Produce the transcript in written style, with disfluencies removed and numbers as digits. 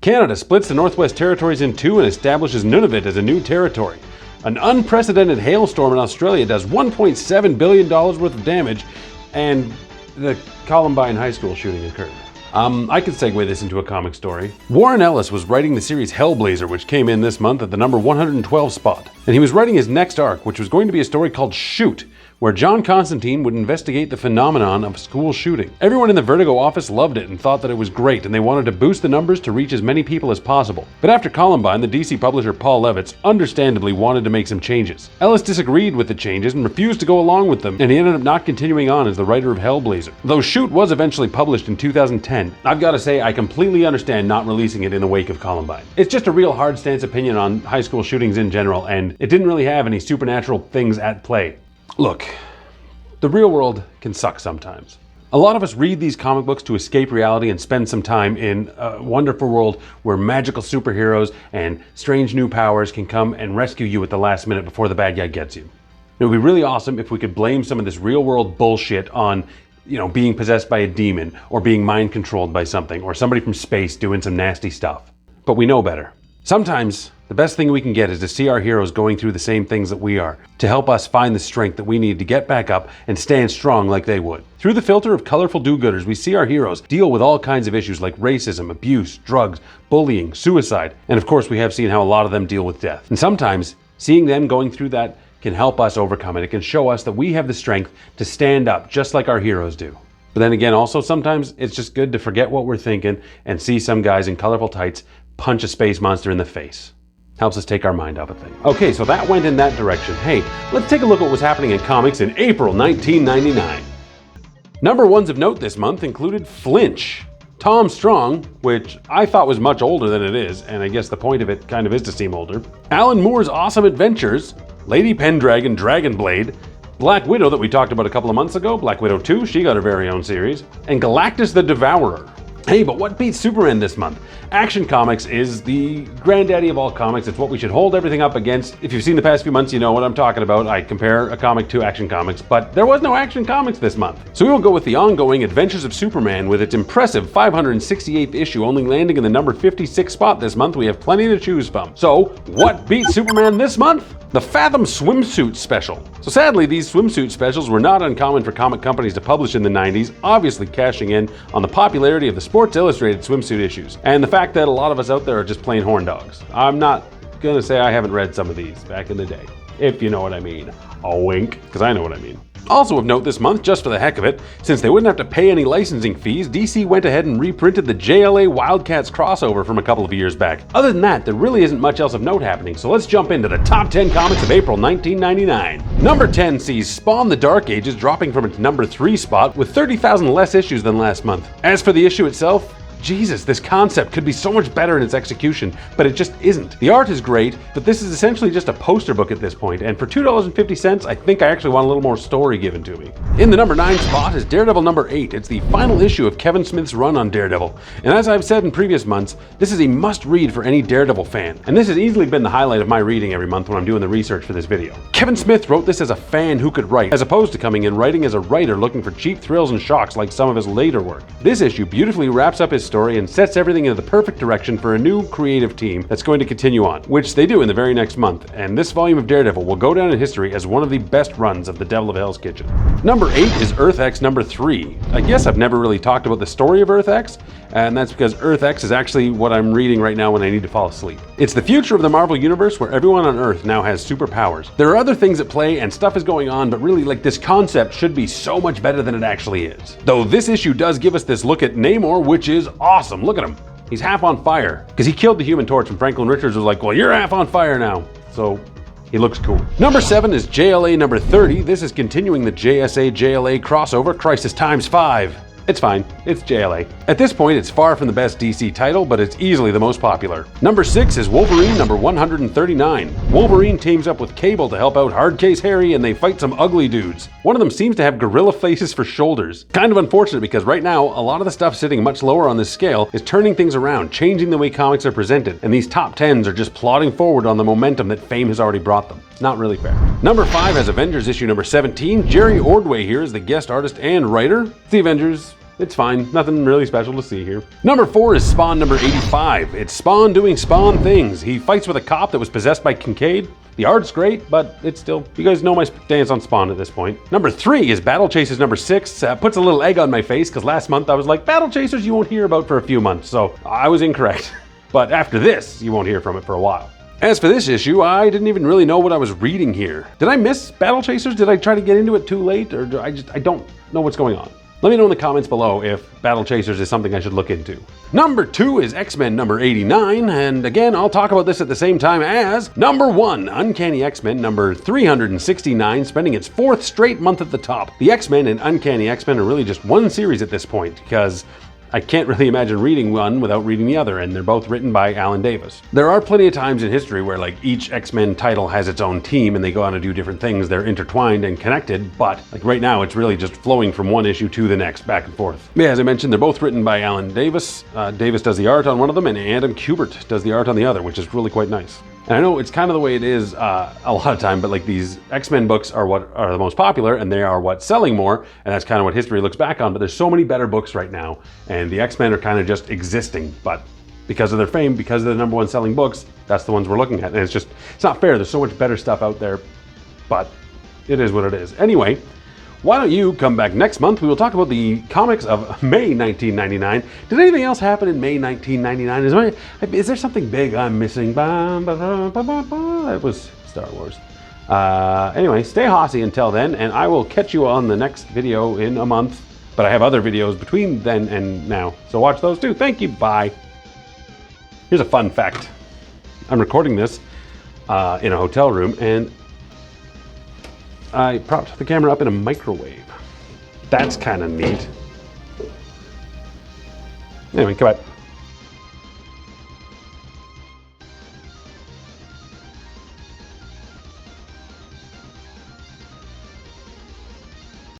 Canada splits the Northwest Territories in two and establishes Nunavut as a new territory. An unprecedented hailstorm in Australia does $1.7 billion worth of damage, and the Columbine High School shooting occurred. I could segue this into a comic story. Warren Ellis was writing the series Hellblazer, which came in this month at the number 112 spot. And he was writing his next arc, which was going to be a story called Shoot, where John Constantine would investigate the phenomenon of school shooting. Everyone in the Vertigo office loved it and thought that it was great, and they wanted to boost the numbers to reach as many people as possible. But after Columbine, the DC publisher Paul Levitz understandably wanted to make some changes. Ellis disagreed with the changes and refused to go along with them, and he ended up not continuing on as the writer of Hellblazer. Though Shoot was eventually published in 2010, I've got to say I completely understand not releasing it in the wake of Columbine. It's just a real hard stance opinion on high school shootings in general, and it didn't really have any supernatural things at play. Look, the real world can suck sometimes. A lot of us read these comic books to escape reality and spend some time in a wonderful world where magical superheroes and strange new powers can come and rescue you at the last minute before the bad guy gets you. It would be really awesome if we could blame some of this real world bullshit on, being possessed by a demon, or being mind controlled by something, or somebody from space doing some nasty stuff. But we know better. Sometimes the best thing we can get is to see our heroes going through the same things that we are, to help us find the strength that we need to get back up and stand strong like they would. Through the filter of colorful do-gooders, we see our heroes deal with all kinds of issues like racism, abuse, drugs, bullying, suicide, and of course we have seen how a lot of them deal with death. And sometimes, seeing them going through that can help us overcome it. It can show us that we have the strength to stand up just like our heroes do. But then again, also sometimes it's just good to forget what we're thinking and see some guys in colorful tights punch a space monster in the face. Helps us take our mind off of things. Okay, so that went in that direction. Hey, let's take a look at what was happening in comics in April 1999. Number ones of note this month included Flinch, Tom Strong, which I thought was much older than it is, and I guess the point of it kind of is to seem older, Alan Moore's Awesome Adventures, Lady Pendragon Dragonblade, Black Widow that we talked about a couple of months ago, Black Widow 2, she got her very own series, and Galactus the Devourer. Hey, but what beats Superman this month? Action Comics is the granddaddy of all comics. It's what we should hold everything up against. If you've seen the past few months, you know what I'm talking about. I compare a comic to Action Comics, but there was no Action Comics this month. So we will go with the ongoing Adventures of Superman with its impressive 568th issue, only landing in the number 56 spot this month. We have plenty to choose from. So, what beats Superman this month? The Fathom swimsuit special. So sadly, these swimsuit specials were not uncommon for comic companies to publish in the 90s, obviously cashing in on the popularity of the Sports Illustrated swimsuit issues, and the fact that a lot of us out there are just plain horn dogs. I'm not gonna say I haven't read some of these back in the day, if you know what I mean. A wink, because I know what I mean. Also of note this month, just for the heck of it, since they wouldn't have to pay any licensing fees, DC went ahead and reprinted the JLA Wildcats crossover from a couple of years back. Other than that, there really isn't much else of note happening, so let's jump into the top 10 comics of April 1999. Number 10 sees Spawn the Dark Ages dropping from its number 3 spot with 30,000 less issues than last month. As for the issue itself, Jesus, this concept could be so much better in its execution, but it just isn't. The art is great, but this is essentially just a poster book at this point, and for $2.50, I think I actually want a little more story given to me. In the number 9 spot is Daredevil number 8. It's the final issue of Kevin Smith's run on Daredevil, and as I've said in previous months, this is a must-read for any Daredevil fan, and this has easily been the highlight of my reading every month when I'm doing the research for this video. Kevin Smith wrote this as a fan who could write, as opposed to coming in writing as a writer looking for cheap thrills and shocks like some of his later work. This issue beautifully wraps up his story and sets everything into the perfect direction for a new creative team that's going to continue on, which they do in the very next month, and this volume of Daredevil will go down in history as one of the best runs of the Devil of Hell's Kitchen. Number 8 is EarthX number 3. I guess I've never really talked about the story of EarthX, and that's because EarthX is actually what I'm reading right now when I need to fall asleep. It's the future of the Marvel Universe where everyone on Earth now has superpowers. There are other things at play and stuff is going on, but really, this concept should be so much better than it actually is. Though this issue does give us this look at Namor, which is awesome. Look at him. He's half on fire because he killed the Human Torch, and Franklin Richards was like, well, you're half on fire now. So he looks cool. Number 7 is JLA number 30. This is continuing the JSA JLA crossover, Crisis Times 5. It's fine, it's JLA. At this point, it's far from the best DC title, but it's easily the most popular. Number 6 is Wolverine number 139. Wolverine teams up with Cable to help out Hardcase Harry, and they fight some ugly dudes. One of them seems to have gorilla faces for shoulders. Kind of unfortunate because right now, a lot of the stuff sitting much lower on this scale is turning things around, changing the way comics are presented, and these top 10s are just plodding forward on the momentum that fame has already brought them. Not really fair. Number 5 has Avengers issue number 17. Jerry Ordway here is the guest artist and writer. It's the Avengers it's fine. Nothing really special to see here. Number 4 is Spawn number 85. It's Spawn doing Spawn things. He fights with a cop that was possessed by Kincaid. The art's great, but it's still, you guys know my stance on Spawn at this point. Number 3 is Battle Chasers number 6. Puts a little egg on my face because last month I was like, Battle Chasers you won't hear about for a few months. So I was incorrect. But after this, you won't hear from it for a while. As for this issue, I didn't even really know what I was reading here. Did I miss Battle Chasers? Did I try to get into it too late? Or I don't know what's going on. Let me know in the comments below if Battle Chasers is something I should look into. Number 2 is XMen number 89, and again, I'll talk about this at the same time as number 1, Uncanny X-Men number 369, spending its 4th straight month at the top. The X-Men and Uncanny X-Men are really just one series at this point, because I can't really imagine reading one without reading the other, and they're both written by Alan Davis. There are plenty of times in history where like each X-Men title has its own team and they go on to do different things. They're intertwined and connected, but like right now it's really just flowing from one issue to the next, back and forth. Yeah, as I mentioned, they're both written by Alan Davis. Davis does the art on one of them, and Adam Kubert does the art on the other, which is really quite nice. And I know it's kind of the way it is a lot of time, but like these X-Men books are what are the most popular and they are what's selling more, and that's kind of what history looks back on, but there's so many better books right now, and the X-Men are kind of just existing, but because of their fame, because of the number 1 selling books, that's the ones we're looking at, and it's not fair. There's so much better stuff out there, but it is what it is. Anyway, why don't you come back next month? We will talk about the comics of May 1999. Did anything else happen in May 1999? Is there something big I'm missing? It was Star Wars. Anyway, stay Hossy until then, and I will catch you on the next video in a month. But I have other videos between then and now, so watch those too. Thank you, bye. Here's a fun fact. I'm recording this in a hotel room, and I propped the camera up in a microwave. That's kind of neat. Anyway, goodbye.